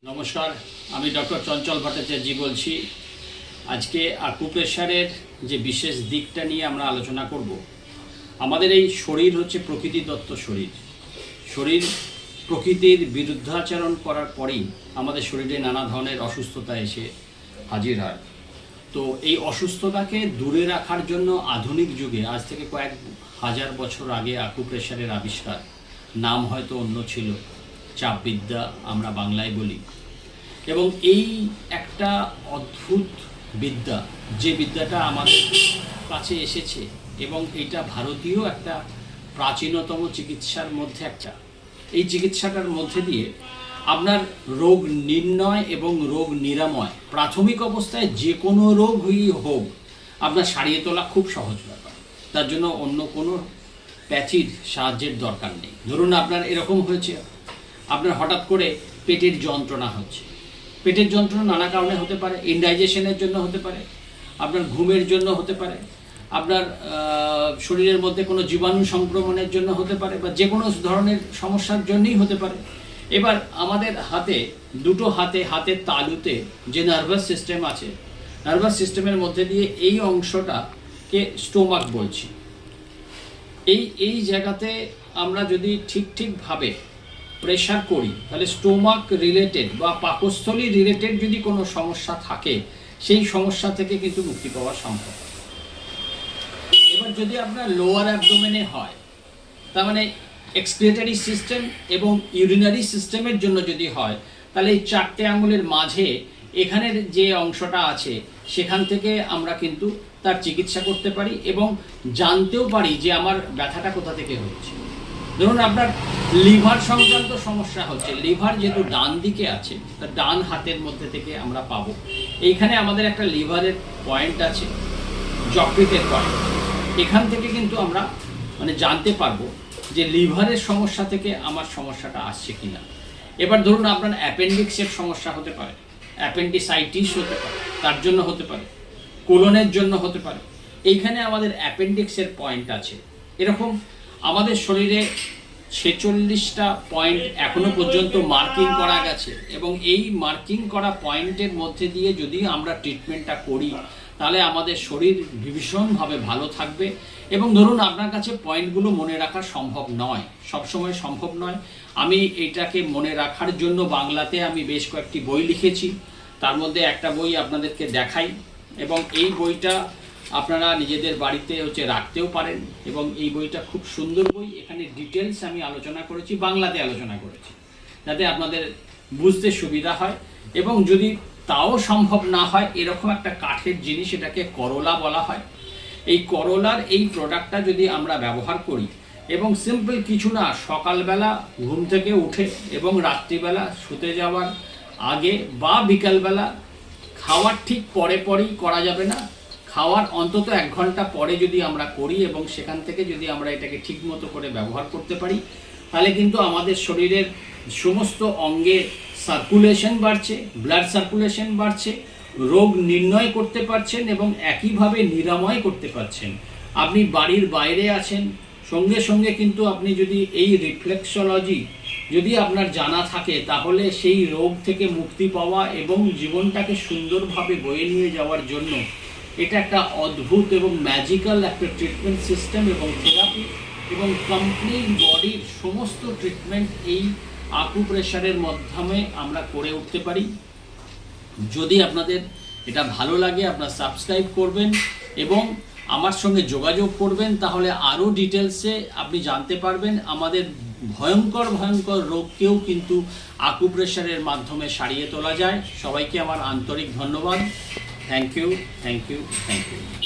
নমস্কার, আমি ডক্টর চঞ্চল ভট্টাচার্য বলছি। আজকে আকুপ্রেশারের যে বিশেষ দিকটা নিয়ে আমরা আলোচনা করব। আমাদের এই শরীর হচ্ছে প্রকৃতিদত্ত শরীর। শরীর প্রকৃতির বিরুদ্ধাচরণ করার পরেই আমাদের শরীরে নানা ধরনের অসুস্থতা এসে হাজির হয়। তো এই অসুস্থতাকে দূরে রাখার জন্য আধুনিক যুগে আজ থেকে কয়েক হাজার বছর আগে আকুপ্রেশারের আবিষ্কার। নাম হয়তো অন্য ছিল, চাপবিদ্যা আমরা বাংলায় বলি। এবং এই একটা অদ্ভুত বিদ্যা, যে বিদ্যাটা আমাদের কাছে এসেছে এবং এটা ভারতীয় একটা প্রাচীনতম চিকিৎসার মধ্যে একটা। এই চিকিৎসাটার মধ্যে দিয়ে আপনার রোগ নির্ণয় এবং রোগ নিরাময়, প্রাথমিক অবস্থায় যে কোনো রোগই হোক আপনার সারিয়ে তোলা খুব সহজ ব্যাপার। তার জন্য অন্য কোনো প্যাথির সাহায্যের দরকার নেই। ধরুন আপনার এরকম হয়েছে, আপনার হঠাৎ করে পেটের যন্ত্রণা হচ্ছে। পেটের যন্ত্রণা নানা কারণে হতে পারে, ইনডাইজেশনের জন্য হতে পারে, আপনার ঘুমের জন্য হতে পারে, আপনার শরীরের মধ্যে কোনো জীবাণু সংক্রমণের জন্য হতে পারে, বা যে কোনো ধরনের সমস্যার জন্যই হতে পারে। এবার আমাদের দুটো হাতের তালুতে যে নার্ভাস সিস্টেম আছে, নার্ভাস সিস্টেমের মধ্যে দিয়ে এই অংশটাকে স্টোমাক বলছি। এই জায়গাতে আমরা যদি ঠিকভাবে প্রেশার করি তাহলে স্টোমাক রিলেটেড বা পাকস্থলী রিলেটেড যদি কোনো সমস্যা থাকে সেই সমস্যা থেকে কিন্তু মুক্তি পাওয়া সম্ভব। এবার যদি আপনার লোয়ার অ্যাবডোমেনে হয়, তার মানে এক্সক্রিটরি সিস্টেম এবং ইউরিনারি সিস্টেমের জন্য যদি হয়, তাহলে এই চারটে আঙুলের মাঝে এখানের যে অংশটা আছে সেখান থেকে আমরা কিন্তু তার চিকিৎসা করতে পারি এবং জানতেও পারি যে আমার ব্যথাটা কোথা থেকে হচ্ছে। ধরুন আপনার লিভার সংক্রান্ত সমস্যা হচ্ছে, লিভার যেহেতু ডান দিকে আছে, তার ডান হাতের মধ্যে থেকে আমরা পাবো। এইখানে আমাদের একটা লিভারের পয়েন্ট আছে, যকৃতের পয়েন্ট। এখান থেকে কিন্তু আমরা জানতে পারবো যে লিভারের সমস্যা থেকে আমার সমস্যাটা আসছে কিনা। এবার ধরুন আপনার অ্যাপেন্ডিক্সের সমস্যা হতে পারে, অ্যাপেন্ডিসাইটিস হতে পারে, তার জন্য হতে পারে, কোলনের জন্য হতে পারে। এইখানে আমাদের অ্যাপেন্ডিক্সের পয়েন্ট আছে। এরকম আমাদের শরীরে 46টা পয়েন্ট এখনো পর্যন্ত মার্কিং করা গেছে এবং এই মার্কিং করা পয়েন্টের মধ্যে দিয়ে যদি আমরা ট্রিটমেন্টটা করি তাহলে আমাদের শরীর ভীষণভাবে ভালো থাকবে। এবং ধরুন আপনার কাছে পয়েন্টগুলো মনে রাখা সম্ভব নয়, সবসময় সম্ভব নয়। আমি এটাকে মনে রাখার জন্য বাংলাতে আমি বেশ কয়েকটি বই লিখেছি, তার মধ্যে একটা বই আপনাদেরকে দেখাই এবং এই বইটা আপনারা নিজেদের বাড়িতে রাখতেও পারেন। এবং এই বইটা খুব সুন্দর বই, এখানে ডিটেলস আমি আলোচনা করেছি, বাংলাতে আলোচনা করেছি যাতে আপনাদের বুঝতে সুবিধা হয়। এবং যদি তাও সম্ভব না হয়, এরকম একটা কাঠের জিনিস, এটাকে করলা বলা হয়। এই করলার এই প্রোডাক্টটা যদি আমরা ব্যবহার করি এবং সিম্পল কিছু না, সকালবেলা ঘুম থেকে উঠে এবং রাত্রিবেলা শুতে যাওয়ার আগে বা বিকালবেলা খাওয়ার ঠিক পরেই করা যাবে না, খাওয়ার অন্তত 1 ঘন্টা পরে যদি আমরা করি এবং সেখান থেকে যদি আমরা এটাকে ঠিক মতো করে ব্যবহার করতে পারি, তাহলে কিন্তু আমাদের শরীরের সমস্ত অঙ্গে সার্কুলেশন বাড়ছে, ব্লাড সার্কুলেশন বাড়ছে, রোগ নির্ণয় করতে পারছেন এবং একইভাবে নিরাময় করতে পারছেন। আপনি বাড়ির বাইরে আছেন, সঙ্গে সঙ্গে কিন্তু আপনি যদি এই রিফ্লেক্সোলজি যদি আপনার জানা থাকে, তাহলে সেই রোগ থেকে মুক্তি পাওয়া এবং জীবনটাকে সুন্দরভাবে বয়ে নিয়ে যাওয়ার জন্য এটা একটা অদ্ভুত এবং ম্যাজিক্যাল একটা ট্রিটমেন্ট সিস্টেম এবং থেরাপি এবং কমপ্লিট বডির সমস্ত ট্রিটমেন্ট এই আকুপ্রেশারের মাধ্যমে আমরা করে উঠতে পারি। যদি আপনাদের এটা ভালো লাগে, আপনারা সাবস্ক্রাইব করবেন এবং আমার সঙ্গে যোগাযোগ করবেন, তাহলে আরও ডিটেলসে আপনি জানতে পারবেন। আমাদের ভয়ঙ্কর রোগকেও কিন্তু আকুপ্রেশারের মাধ্যমে সারিয়ে তোলা যায়। সবাইকে আমার আন্তরিক ধন্যবাদ। Thank you.